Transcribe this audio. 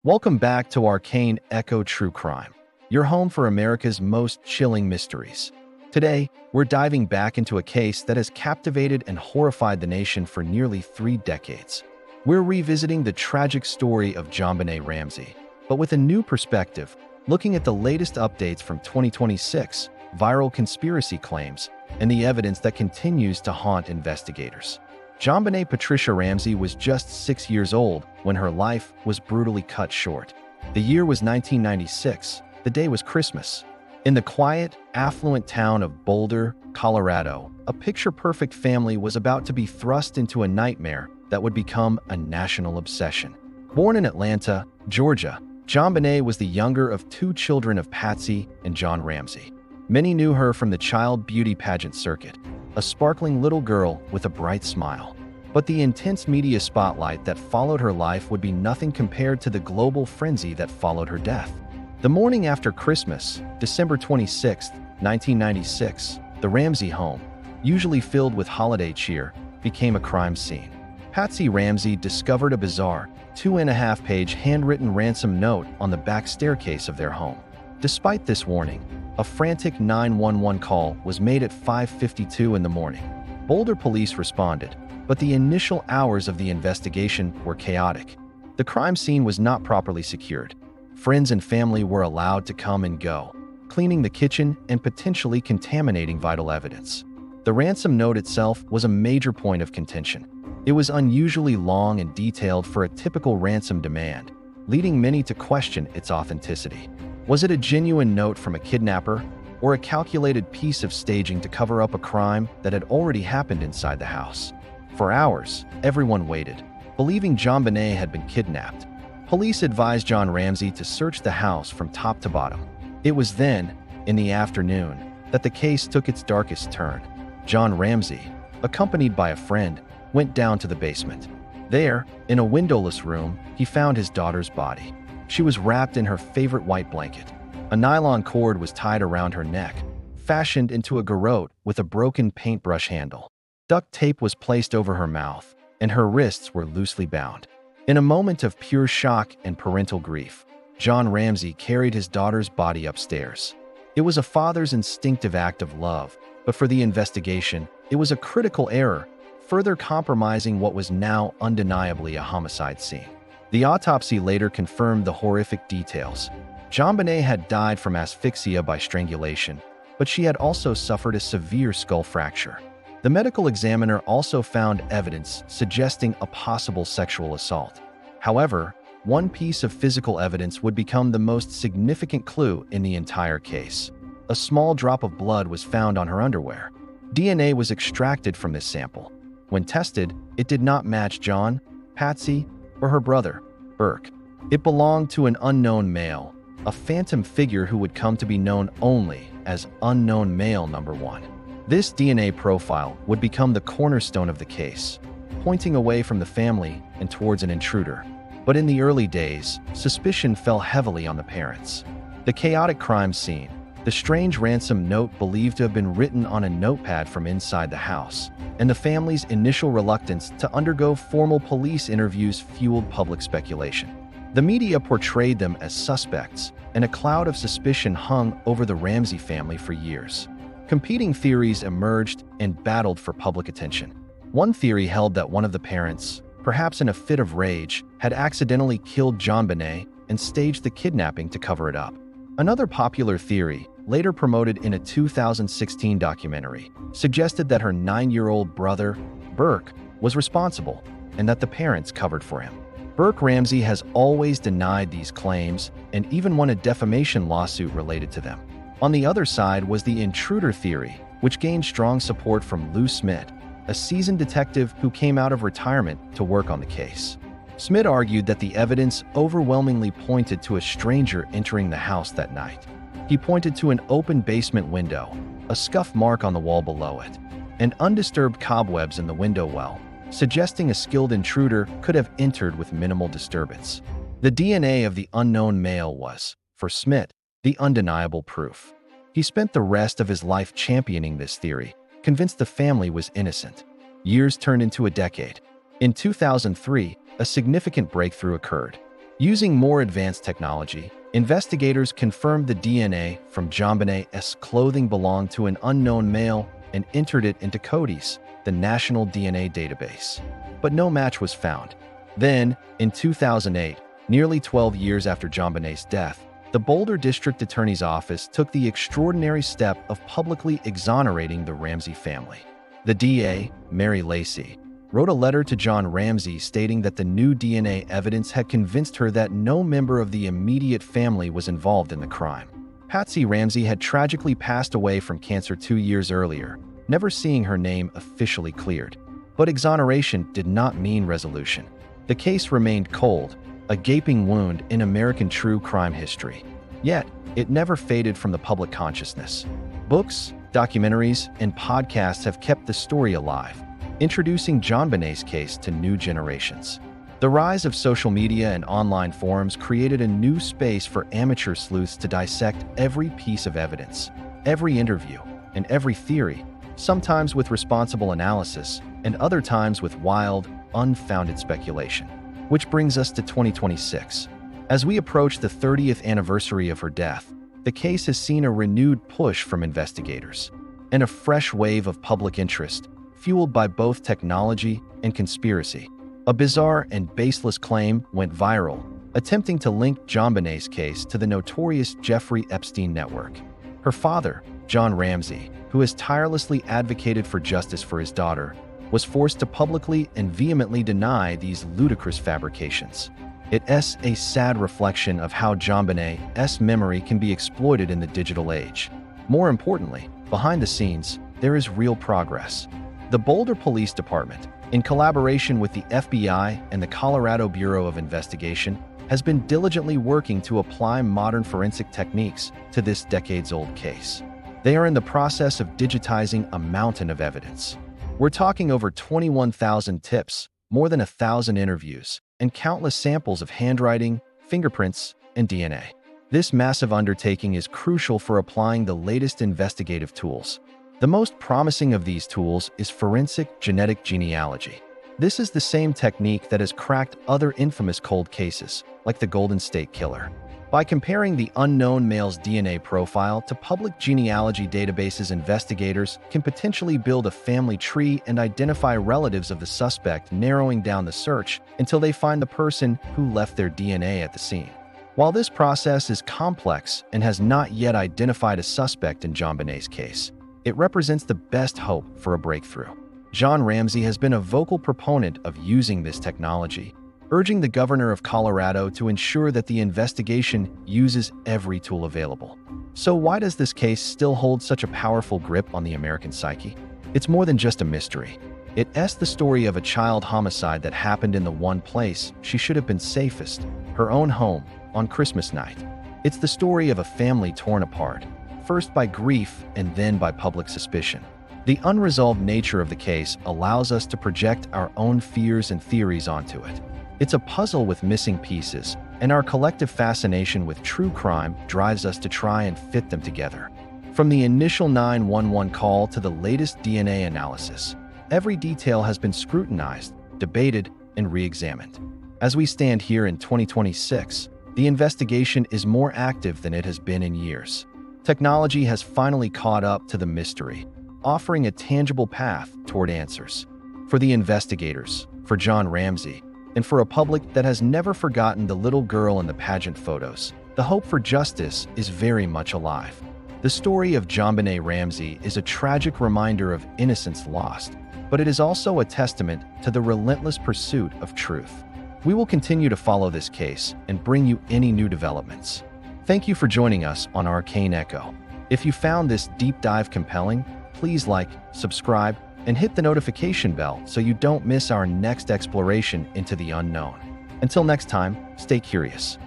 Welcome back to Arcane Echo True Crime, your home for America's most chilling mysteries. Today, we're diving back into a case that has captivated and horrified the nation for nearly 3 decades. We're revisiting the tragic story of JonBenét Ramsey, but with a new perspective, looking at the latest updates from 2026, viral conspiracy claims, and the evidence that continues to haunt investigators. JonBenét Patricia Ramsey was just 6 years old when her life was brutally cut short. The year was 1996. The day was Christmas. In the quiet, affluent town of Boulder, Colorado, a picture-perfect family was about to be thrust into a nightmare that would become a national obsession. Born in Atlanta, Georgia, JonBenét was the younger of 2 children of Patsy and John Ramsey. Many knew her from the child beauty pageant circuit, a sparkling little girl with a bright smile. But the intense media spotlight that followed her life would be nothing compared to the global frenzy that followed her death. The morning after Christmas, December 26, 1996, the Ramsey home, usually filled with holiday cheer, became a crime scene. Patsy Ramsey discovered a bizarre, 2.5-page handwritten ransom note on the back staircase of their home. Despite this warning, a frantic 911 call was made at 5:52 in the morning. Boulder police responded, but the initial hours of the investigation were chaotic. The crime scene was not properly secured. Friends and family were allowed to come and go, cleaning the kitchen and potentially contaminating vital evidence. The ransom note itself was a major point of contention. It was unusually long and detailed for a typical ransom demand, leading many to question its authenticity. Was it a genuine note from a kidnapper, or a calculated piece of staging to cover up a crime that had already happened inside the house? For hours, everyone waited, believing JonBenét had been kidnapped. Police advised John Ramsey to search the house from top to bottom. It was then, in the afternoon, that the case took its darkest turn. John Ramsey, accompanied by a friend, went down to the basement. There, in a windowless room, he found his daughter's body. She was wrapped in her favorite white blanket. A nylon cord was tied around her neck, fashioned into a garrote with a broken paintbrush handle. Duct tape was placed over her mouth, and her wrists were loosely bound. In a moment of pure shock and parental grief, John Ramsey carried his daughter's body upstairs. It was a father's instinctive act of love, but for the investigation, it was a critical error, further compromising what was now undeniably a homicide scene. The autopsy later confirmed the horrific details. JonBenét had died from asphyxia by strangulation, but she had also suffered a severe skull fracture. The medical examiner also found evidence suggesting a possible sexual assault. However, one piece of physical evidence would become the most significant clue in the entire case. A small drop of blood was found on her underwear. DNA was extracted from this sample. When tested, it did not match John, Patsy, or her brother, Burke. It belonged to an unknown male, a phantom figure who would come to be known only as Unknown Male Number 1. This DNA profile would become the cornerstone of the case, pointing away from the family and towards an intruder. But in the early days, suspicion fell heavily on the parents. The chaotic crime scene, the strange ransom note believed to have been written on a notepad from inside the house, and the family's initial reluctance to undergo formal police interviews fueled public speculation. The media portrayed them as suspects, and a cloud of suspicion hung over the Ramsey family for years. Competing theories emerged and battled for public attention. One theory held that one of the parents, perhaps in a fit of rage, had accidentally killed JonBenét and staged the kidnapping to cover it up. Another popular theory, later promoted in a 2016 documentary, suggested that her 9-year-old brother, Burke, was responsible and that the parents covered for him. Burke Ramsey has always denied these claims and even won a defamation lawsuit related to them. On the other side was the intruder theory, which gained strong support from Lou Smith, a seasoned detective who came out of retirement to work on the case. Smith argued that the evidence overwhelmingly pointed to a stranger entering the house that night. He pointed to an open basement window, a scuff mark on the wall below it, and undisturbed cobwebs in the window well, suggesting a skilled intruder could have entered with minimal disturbance. The DNA of the unknown male was, for Smith, the undeniable proof. He spent the rest of his life championing this theory, convinced the family was innocent. Years turned into a decade. In 2003, a significant breakthrough occurred. Using more advanced technology, investigators confirmed the DNA from JonBenét's clothing belonged to an unknown male and entered it into CODIS, the National DNA Database. But no match was found. Then, in 2008, nearly 12 years after JonBenét's death, the Boulder District Attorney's Office took the extraordinary step of publicly exonerating the Ramsey family. The DA, Mary Lacey, wrote a letter to John Ramsey stating that the new DNA evidence had convinced her that no member of the immediate family was involved in the crime. Patsy Ramsey had tragically passed away from cancer 2 years earlier, never seeing her name officially cleared. But exoneration did not mean resolution. The case remained cold, a gaping wound in American true crime history. Yet, it never faded from the public consciousness. Books, documentaries, and podcasts have kept the story alive, introducing JonBenét's case to new generations. The rise of social media and online forums created a new space for amateur sleuths to dissect every piece of evidence, every interview, and every theory, sometimes with responsible analysis, and other times with wild, unfounded speculation. Which brings us to 2026. As we approach the 30th anniversary of her death, the case has seen a renewed push from investigators, and a fresh wave of public interest, fueled by both technology and conspiracy. A bizarre and baseless claim went viral, attempting to link JonBenét's case to the notorious Jeffrey Epstein network. Her father, John Ramsey, who has tirelessly advocated for justice for his daughter, was forced to publicly and vehemently deny these ludicrous fabrications. It's a sad reflection of how JonBenét's memory can be exploited in the digital age. More importantly, behind the scenes, there is real progress. The Boulder Police Department, in collaboration with the FBI and the Colorado Bureau of Investigation, has been diligently working to apply modern forensic techniques to this decades-old case. They are in the process of digitizing a mountain of evidence. We're talking over 21,000 tips, more than 1,000 interviews, and countless samples of handwriting, fingerprints, and DNA. This massive undertaking is crucial for applying the latest investigative tools. The most promising of these tools is forensic genetic genealogy. This is the same technique that has cracked other infamous cold cases, like the Golden State Killer. By comparing the unknown male's DNA profile to public genealogy databases, investigators can potentially build a family tree and identify relatives of the suspect, narrowing down the search until they find the person who left their DNA at the scene. While this process is complex and has not yet identified a suspect in JonBenét's case, it represents the best hope for a breakthrough. John Ramsey has been a vocal proponent of using this technology, urging the governor of Colorado to ensure that the investigation uses every tool available. So why does this case still hold such a powerful grip on the American psyche? It's more than just a mystery. It's the story of a child homicide that happened in the one place she should have been safest, her own home, on Christmas night. It's the story of a family torn apart, first by grief and then by public suspicion. The unresolved nature of the case allows us to project our own fears and theories onto it. It's a puzzle with missing pieces, and our collective fascination with true crime drives us to try and fit them together. From the initial 911 call to the latest DNA analysis, every detail has been scrutinized, debated, and re-examined. As we stand here in 2026, the investigation is more active than it has been in years. Technology has finally caught up to the mystery, offering a tangible path toward answers. For the investigators, for John Ramsey, and for a public that has never forgotten the little girl in the pageant photos, the hope for justice is very much alive. The story of JonBenét Ramsey is a tragic reminder of innocence lost, but it is also a testament to the relentless pursuit of truth. We will continue to follow this case and bring you any new developments. Thank you for joining us on Arcane Echo. If you found this deep dive compelling, please like, subscribe, and hit the notification bell so you don't miss our next exploration into the unknown. Until next time, stay curious.